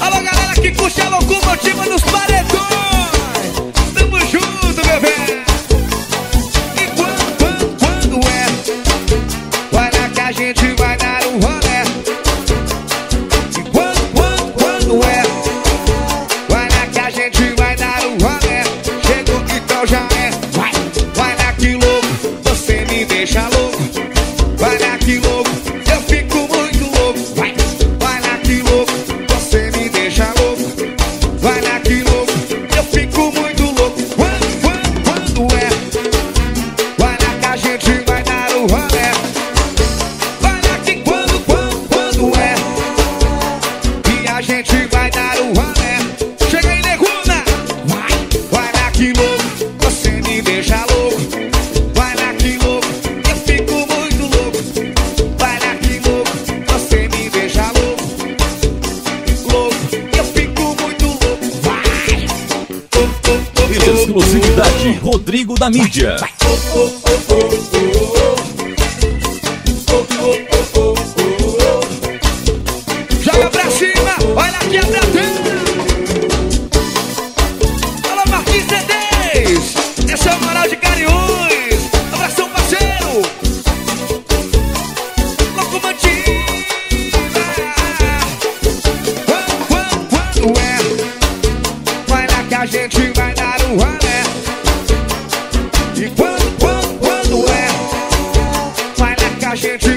Alô, galera que curte a locomotiva dos paredões. Tamo junto, meu velho. E quando é? Olha que a gente vai dar um rolé. E quando é? Olha que a gente vai dar um rolé. Chegou, então já é. Vai lá que louco, você me deixa louco. Vai lá que louco, eu fico muito louco. Vai lá que louco, você me deixa louco. Vai lá que louco, eu fico muito louco. Quando é? Vai lá que a gente vai dar o rolé. Vai lá que quando é? E a gente vai dar o rolé. Chega aí, neguna. Vai lá que louco, você me deixa louco. Vai lá que louco, eu fico muito louco. Vai lá que louco, você me deixa louco. Louco, eu fico muito louco. Vai. Exclusividade Rodrigo da Mídia. Joga pra cima, olha aqui a plateia. Alô, Marquinhos CDs. Esse é o Moral de Carinhões. Abração, parceiro. Locomotiva. Quando é? Vai lá que a gente vai dar um rolé. E quando é? Vai lá que a gente